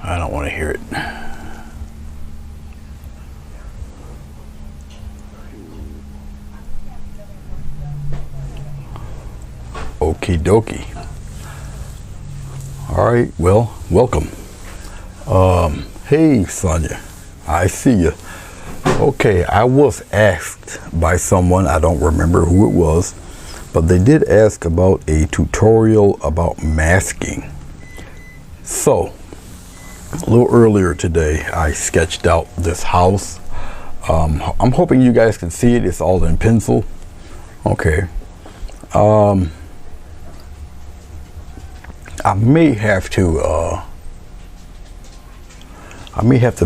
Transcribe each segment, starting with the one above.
I don't want to hear it. Okie dokie. All right, well, welcome. Hey, Sonia, I see you. Okay, I was asked by someone, I don't remember who it was, but they did ask about a tutorial about masking. So, a little earlier today, I sketched out this house. I'm hoping you guys can see it. It's all in pencil. Okay. I may have to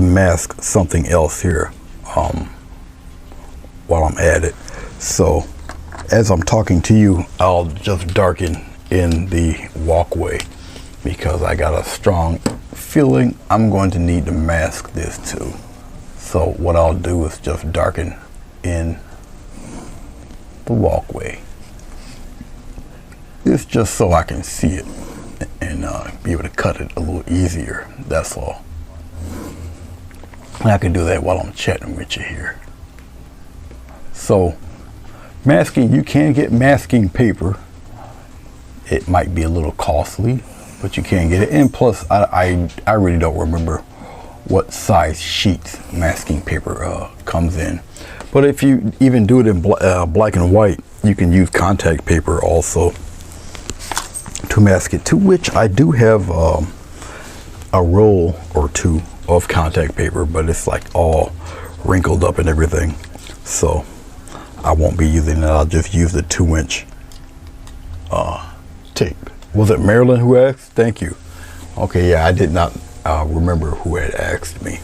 mask something else here while I'm at it. So as I'm talking to you, I'll just darken in the walkway because I got a strong feeling I'm going to need to mask this too. So what I'll do is just darken in the walkway. It's just so I can see it and be able to cut it a little easier, that's all. And I can do that while I'm chatting with you here. So masking, you can get masking paper. It might be a little costly, but you can get it. And plus, I really don't remember what size sheets masking paper comes in. But if you even do it in black and white, you can use contact paper also to mask it, to which I do have a roll or two of contact paper, but it's like all wrinkled up and everything, so I won't be using that. I'll just use the 2-inch tape. Was it Marilyn who asked? Thank you. Okay, yeah, I did not remember who had asked me.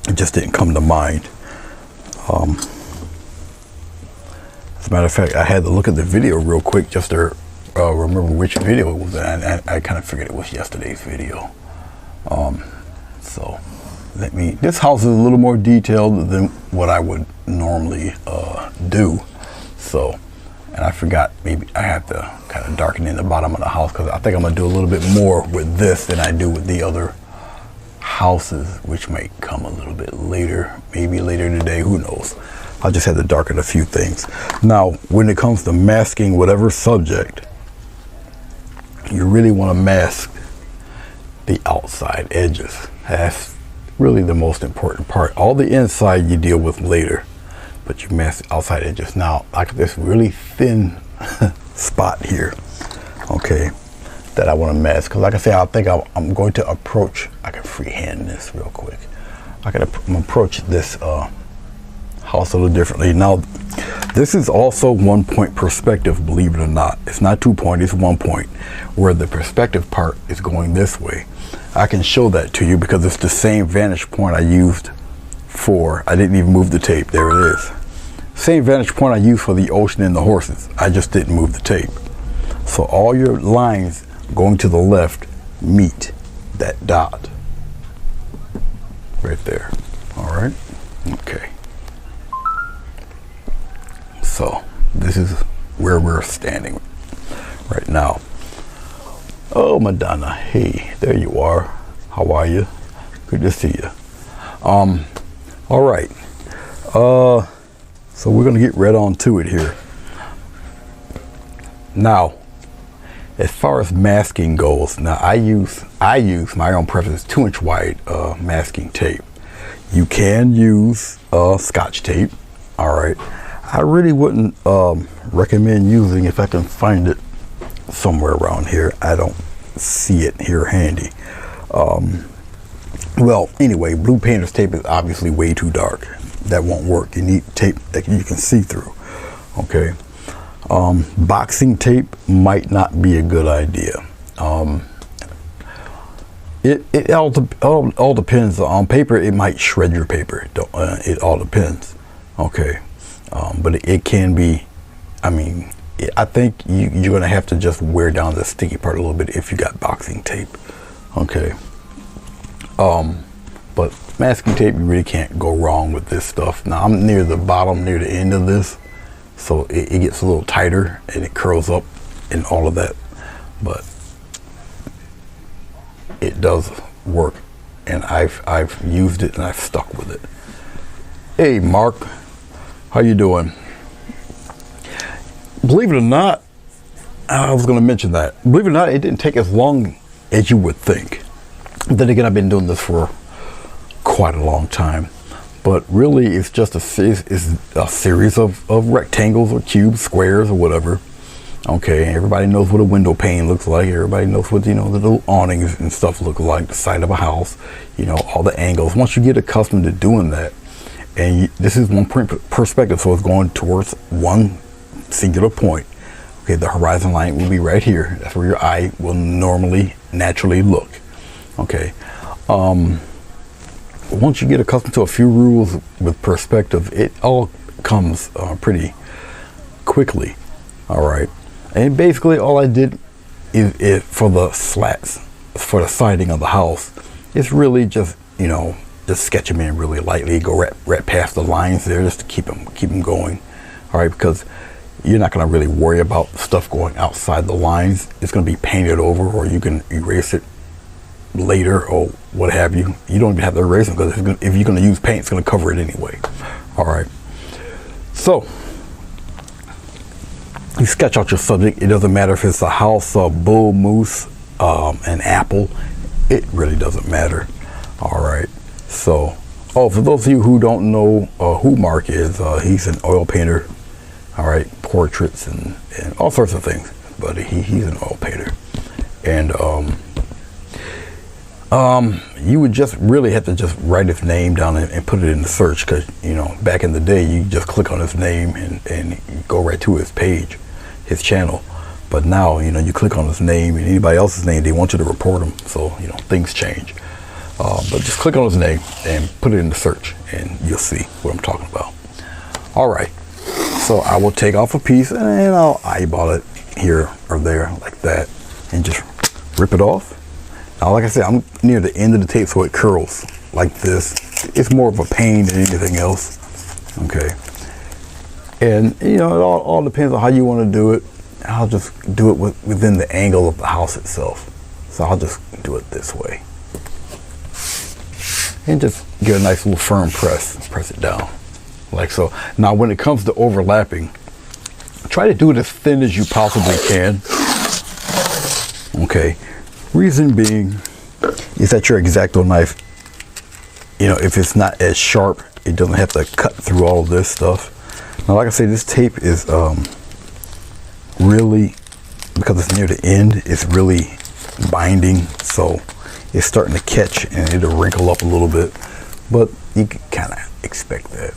It just didn't come to mind. As a matter of fact, I had to look at the video real quick just to remember which video it was, and I kind of figured it was yesterday's video. So this house is a little more detailed than what I would normally do. So, and I forgot, maybe I have to kind of darken in the bottom of the house because I think I'm gonna do a little bit more with this than I do with the other houses, which might come a little bit later, maybe later today, who knows. I just had to darken a few things. Now, when it comes to masking whatever subject, you really want to mask the outside edges. That's really the most important part. All the inside you deal with later, but you mask the outside edges. Now, like this really thin spot here, okay, that I want to mask. Because like I say, I think I'm going to approach, I can freehand this real quick. I'm going to approach this house a little differently. Now, this is also 1-point perspective, believe it or not. It's not 2-point, it's 1 point, where the perspective part is going this way. I can show that to you because it's the same vantage point I used for, I didn't even move the tape, there it is. Same vantage point I used for the ocean and the horses, I just didn't move the tape. So all your lines going to the left meet that dot right there. All right, okay. So this is where we're standing right now. Oh, Madonna, hey, there you are. How are you? Good to see you. All right. So we're gonna get right on to it here. Now, as far as masking goes, now I use my own preference 2-inch wide masking tape. You can use Scotch tape. All right. I really wouldn't recommend using, if I can find it somewhere around here. I don't see it here handy. Well, anyway, blue painter's tape is obviously way too dark. That won't work. You need tape that you can see through. Okay. Boxing tape might not be a good idea. It all depends. On paper, it might shred your paper. It all depends. Okay. But it can be, I mean, I think you're going to have to just wear down the sticky part a little bit if you got boxing tape. Okay. But masking tape, you really can't go wrong with this stuff. Now, I'm near the bottom, near the end of this, so it gets a little tighter and it curls up and all of that. But it it does work, and I've used it and I've stuck with it. Hey Mark, how you doing? Believe it or not, I was going to mention that. Believe it or not, it didn't take as long as you would think. Then again, I've been doing this for quite a long time. But really, it's just a series of rectangles or cubes, squares, or whatever. Okay, everybody knows what a window pane looks like. Everybody knows what, the little awnings and stuff look like, the side of a house, all the angles. Once you get accustomed to doing that, and this is one perspective, so it's going towards one singular point. Okay, the horizon line will be right here. That's where your eye will naturally look. Okay. Once you get accustomed to a few rules with perspective, it all comes pretty quickly. All right. And basically all I did is for the slats, for the siding of the house, it's really just, just sketch them in really lightly, go right past the lines there just to keep them going. All right, because you're not going to really worry about stuff going outside the lines. It's going to be painted over, or you can erase it later or what have you. You don't even have to erase it, because if you're going to use paint, it's going to cover it anyway. All right. So you sketch out your subject. It doesn't matter if it's a house, a bull, moose, an apple. It really doesn't matter. All right. So, for those of you who don't know who Mark is, he's an oil painter. All right, portraits and all sorts of things. But he's an oil painter, and you would just really have to just write his name down and put it in the search, because back in the day you just click on his name and go right to his page, his channel. But now you click on his name and anybody else's name, they want you to report them. So things change. But just click on his name and put it in the search, and you'll see what I'm talking about. All right, so I will take off a piece and I'll eyeball it here or there like that, and just rip it off. Now, like I said, I'm near the end of the tape, so it curls like this. It's more of a pain than anything else. Okay. And, it all depends on how you want to do it. I'll just do it within the angle of the house itself. So I'll just do it this way. And just get a nice little firm press. Press it down. Like so. Now, when it comes to overlapping, try to do it as thin as you possibly can. Okay. Reason being is that your X-Acto knife, if it's not as sharp, it doesn't have to cut through all of this stuff. Now, like I say, this tape is really, because it's near the end, it's really binding, so it's starting to catch and it'll wrinkle up a little bit. But you can kind of expect that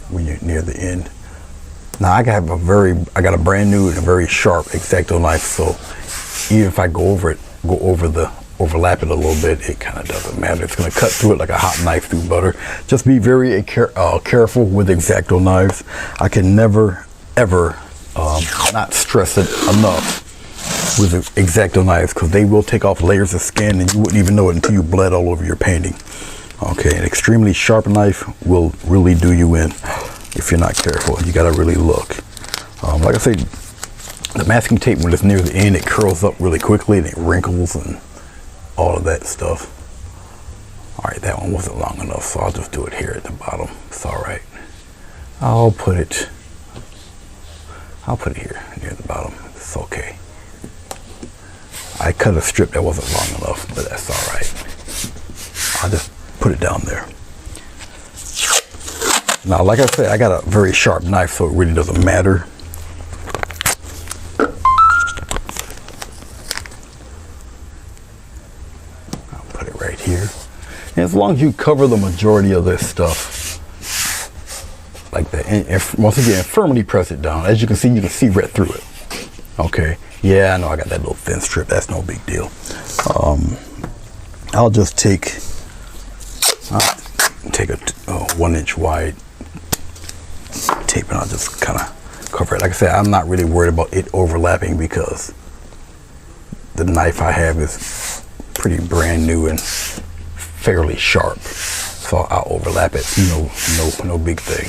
when you're near the end. Now, I got a brand new and a very sharp X-Acto knife, so even if I overlap it a little bit, it kind of doesn't matter. It's going to cut through it like a hot knife through butter. Just be very careful with X-Acto knives. I can never, ever not stress it enough with X-Acto knives, because they will take off layers of skin and you wouldn't even know it until you bled all over your painting. Okay, an extremely sharp knife will really do you in if you're not careful. You got to really look. Like I said, the masking tape, when it's near the end, it curls up really quickly and it wrinkles and all of that stuff. All right, that one wasn't long enough, so I'll just do it here at the bottom. It's all right. I'll put it here near the bottom. It's okay. I cut a strip that wasn't long enough, but that's all right. I'll just put it down there. Now, like I said, I got a very sharp knife, so it really doesn't matter. And as long as you cover the majority of this stuff like that, and once again, firmly press it down. As you can see right through it. Okay. Yeah, I know I got that little thin strip. That's no big deal. I'll just take a 1-inch wide tape, and I'll just kind of cover it. Like I said, I'm not really worried about it overlapping, because the knife I have is pretty brand new and fairly sharp, so I'll overlap it. No big thing.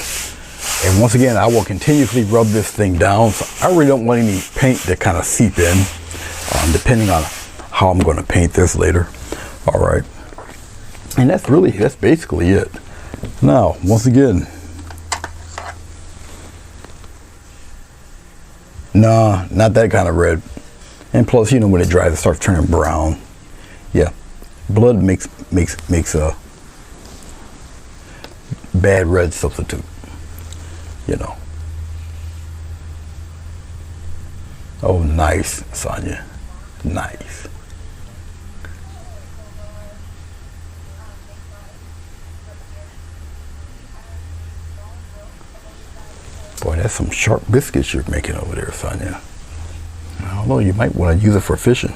And once again, I will continuously rub this thing down. So I really don't want any paint to kind of seep in. Depending on how I'm going to paint this later. All right. And that's basically it. Now, once again, nah, not that kind of red. And plus, you know, when it dries, it starts turning brown. Yeah, blood makes a bad red substitute, you know. Oh, nice, Sonia, nice. Boy, that's some sharp biscuits you're making over there, Sonia. I don't know, you might want to use it for fishing.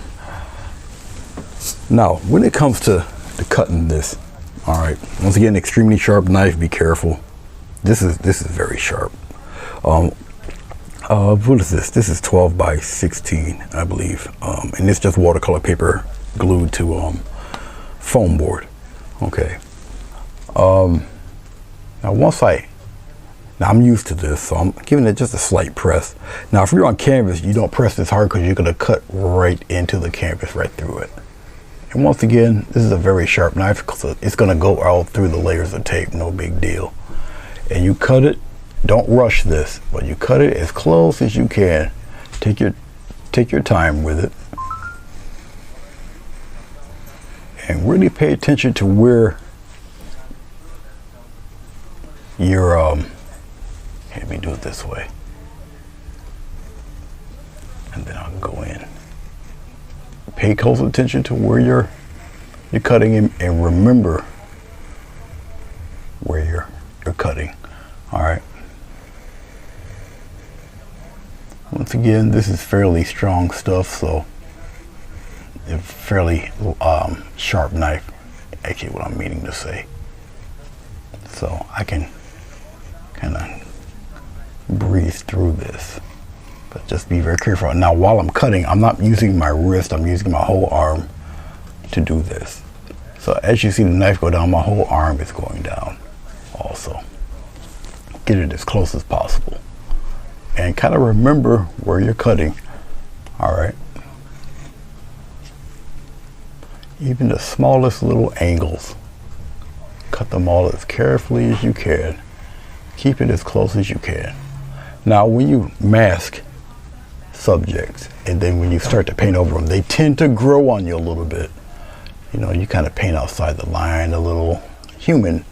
Now, when it comes to cutting this, all right, once again, extremely sharp knife, be careful. This is very sharp. What is this? This is 12 by 16, I believe. And it's just watercolor paper glued to foam board. Okay. Now I'm used to this, so I'm giving it just a slight press. Now, if you're on canvas, you don't press this hard because you're going to cut right into the canvas, right through it. And once again, this is a very sharp knife because it's going to go all through the layers of tape, no big deal. And you cut it, don't rush this, but you cut it as close as you can. Take your time with it. And really pay attention to where your let me do it this way. And then I'll go in. Pay close attention to where you're cutting and remember where you're cutting. All right. Once again, this is fairly strong stuff, so a fairly sharp knife, actually what I'm meaning to say. So I can kind of breeze through this, but just be very careful. Now, while I'm cutting, I'm not using my wrist, I'm using my whole arm to do this. So as you see the knife go down, my whole arm is going down also. Get it as close as possible and kind of remember where you're cutting. All right, even the smallest little angles, cut them all as carefully as you can. Keep it as close as you can. Now, when you mask subjects and then when you start to paint over them, they tend to grow on you a little bit. You know, you kind of paint outside the line a little. Human,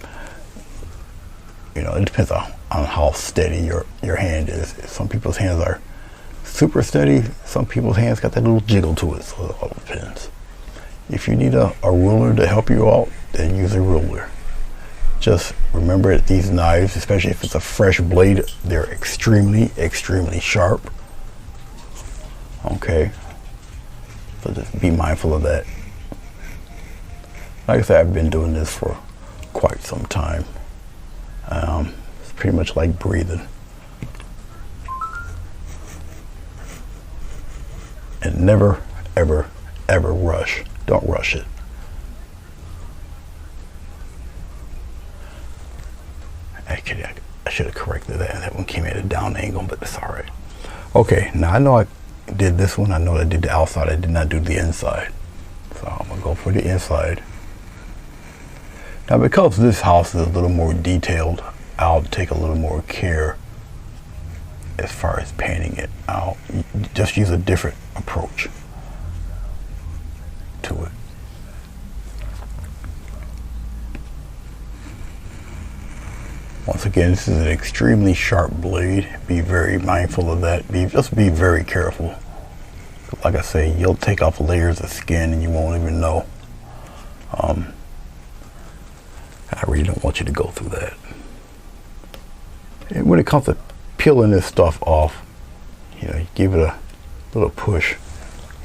you know, it depends on how steady your hand is. Some people's hands are super steady. Some people's hands got that little jiggle to it, so it all depends. If you need a ruler to help you out, then use a ruler. Just remember that these knives, especially if it's a fresh blade, they're extremely, extremely sharp. Okay, so just be mindful of that. Like I said, I've been doing this for quite some time. It's pretty much like breathing. And never, ever, ever rush. Don't rush it. Actually, I should have corrected that. That one came at a down angle, but it's all right. Okay, now I know I did this one. I know I did the outside. I did not do the inside. So I'm going to go for the inside. Now, because this house is a little more detailed, I'll take a little more care as far as painting it. I'll just use a different approach to it. Once again, this is an extremely sharp blade. Be very mindful of that. Just be very careful. Like I say, you'll take off layers of skin and you won't even know. I really don't want you to go through that. And when it comes to peeling this stuff off, you know, you give it a little push.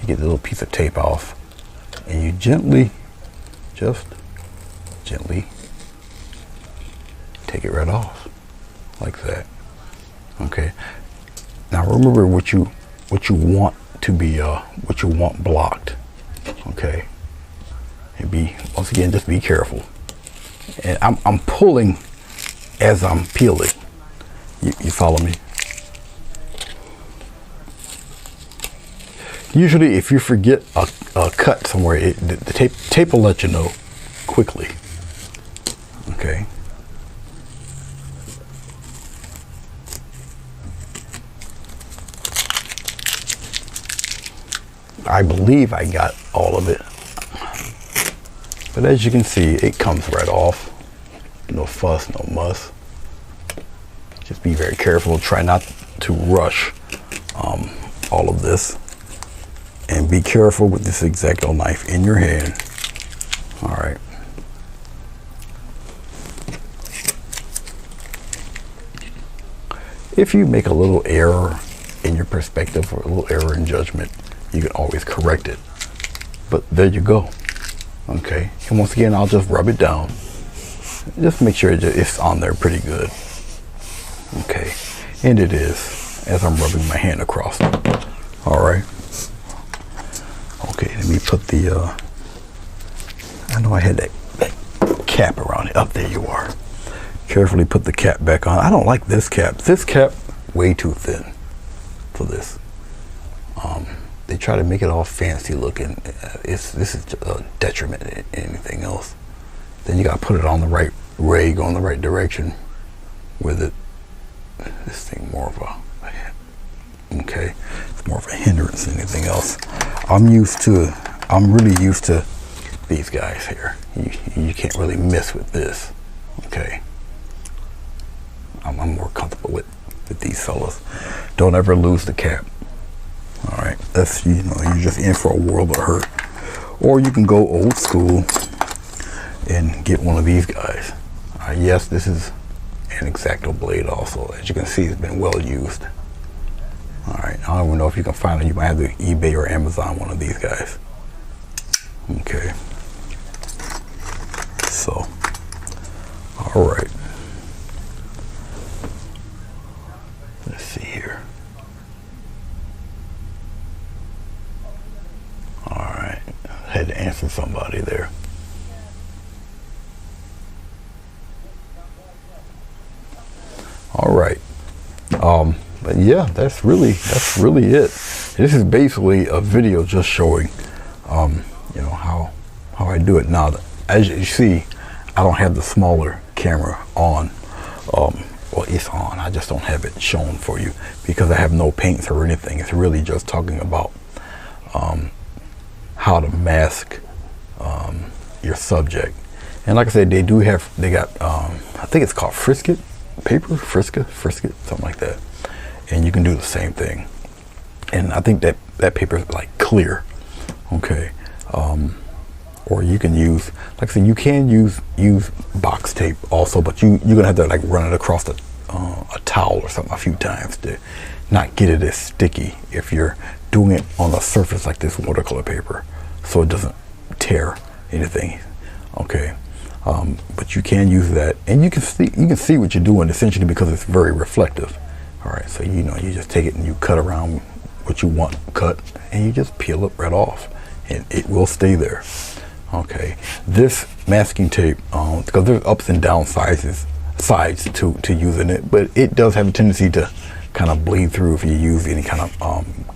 You get the little piece of tape off and you just gently take it right off like that. Okay, now remember what you want to be what you want blocked. Okay, and once again, just be careful. And I'm pulling as I'm peeling. You follow me? Usually if you forget a cut somewhere, the tape will let you know quickly. Okay. I believe I got all of it. But as you can see, it comes right off. No fuss, no muss. Just be very careful. Try not to rush all of this. And be careful with this X-Acto knife in your hand. All right. If you make a little error in your perspective or a little error in judgment, you can always correct it. But there you go. Okay. And once again, I'll just rub it down. Just make sure it's on there pretty good. Okay. And it is, as I'm rubbing my hand across it. All right. Okay, let me put the, I know I had that cap around it. Up there you are. Carefully put the cap back on. I don't like this cap. This cap, way too thin for this. They try to make it all fancy looking. This is a detriment to anything else. Then you got to put it on the right ray, go in the right direction with it. This thing more of a, okay, it's more of a hindrance than anything else. I'm really used to these guys here. You can't really mess with this. Okay. I'm more comfortable with these fellas. Don't ever lose the cap. All right, that's, you know, you're just in for a world of hurt. Or you can go old school and get one of these guys. Yes, this is an X-Acto blade also. As you can see, it's been well used. All right, I don't even know if you can find it. You might have to eBay or Amazon one of these guys. Okay. So, all right. Let's see here. All right, had to answer somebody there. All right. But yeah, that's really it. This is basically a video just showing, you know, how I do it. Now, as you see, I don't have the smaller camera on. Well, it's on. I just don't have it shown for you because I have no paints or anything. It's really just talking about how to mask your subject. And like I said, they got I think it's called Frisket paper, Frisket, something like that. And you can do the same thing. And I think that paper is like clear. Okay. Or you can use, like I said, you can use box tape also, but you're gonna have to like run it across a towel or something a few times to not get it as sticky if you're doing it on a surface like this watercolor paper, so it doesn't tear anything. Okay. But you can use that, and you can see what you're doing essentially because it's very reflective. All right, so you know, you just take it and you cut around what you want cut, and you just peel it right off, and it will stay there. Okay, this masking tape, because there's ups and down sides to using it, but it does have a tendency to kind of bleed through if you use any kind of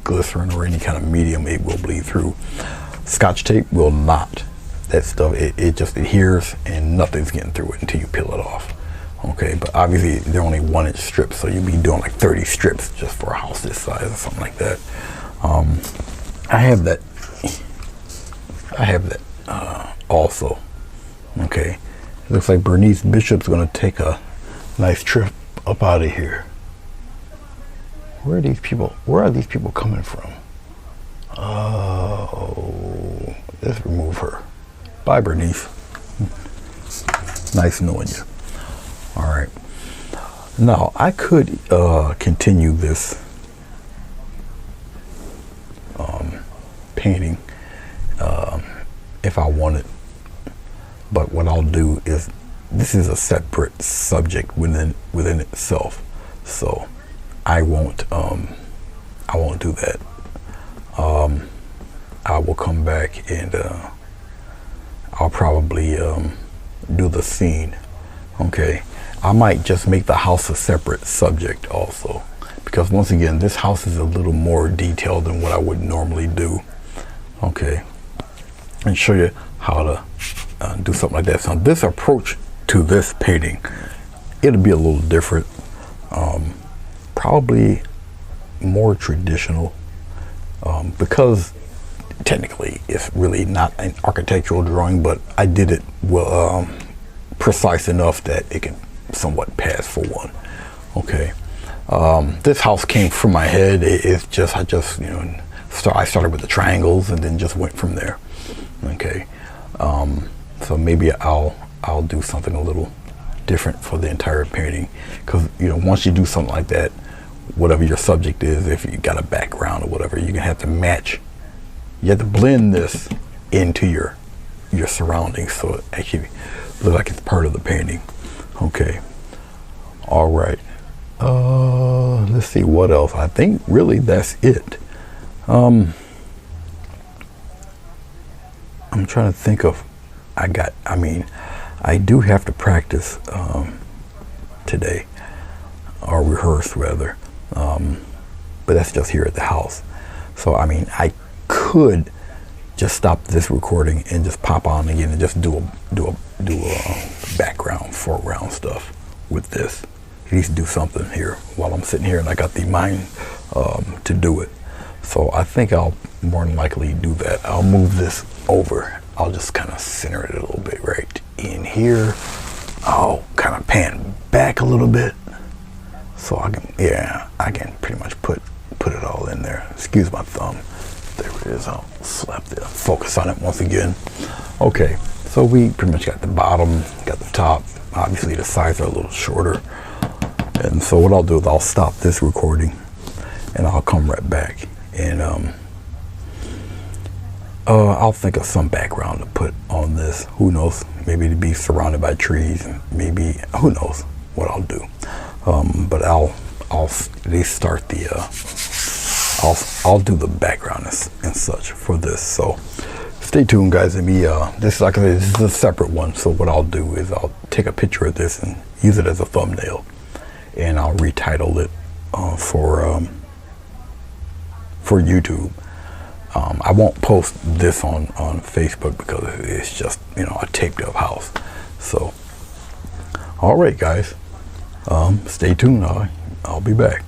glycerin or any kind of medium. It will bleed through. Scotch tape will not. That stuff, it just adheres and nothing's getting through it until you peel it off. Okay, but obviously they're only 1-inch strips, so you'll be doing like 30 strips just for a house this size or something like that. I have that also. Okay, it looks like Bernice Bishop's gonna take a nice trip up out of here. Where are these people coming from? Oh, let's remove her. Bye, Bernice. Nice knowing you. All right. Now, I could continue this painting if I wanted, but what I'll do is, this is a separate subject within itself, so I won't do that. I will come back and I'll probably do the scene. Okay, I might just make the house a separate subject also, because once again, this house is a little more detailed than what I would normally do. Okay, and show you how to do something like that. So this approach to this painting, it'll be a little different, probably more traditional, because technically it's really not an architectural drawing, but I did it well, precise enough that it can somewhat pass for one. Okay, this house came from my head. I started with the triangles and then just went from there. Okay, so maybe I'll do something a little different for the entire painting, because once you do something like that, whatever your subject is, if you got a background or whatever, you're gonna have to match. You have to blend this into your surroundings, so it actually looks like it's part of the painting. Okay, all right. Let's see what else. I think really that's it. I'm trying to think of. I do have to practice today, or rehearse rather, but that's just here at the house. So I could just stop this recording and just pop on again and just do a background, foreground stuff with this. At least do something here while I'm sitting here and I got the mind to do it. So I think I'll more than likely do that. I'll move this over. I'll just kind of center it a little bit right in here. I'll kind of pan back a little bit so I can pretty much put it all in there. Excuse my thumb. There it is. I'll slap the focus on it once again. Okay, so we pretty much got the bottom, got the top. Obviously the sides are a little shorter. And so what I'll do is I'll stop this recording and I'll come right back, and I'll think of some background to put on this. Who knows? Maybe to be surrounded by trees. Maybe, who knows what I'll do. But I'll at least start the I'll do the background and such for this. So stay tuned, guys. This, like I said, this is a separate one. So what I'll do is I'll take a picture of this and use it as a thumbnail, and I'll retitle it for YouTube. I won't post this on Facebook because it's just a taped up house. So all right, guys, stay tuned. I'll be back.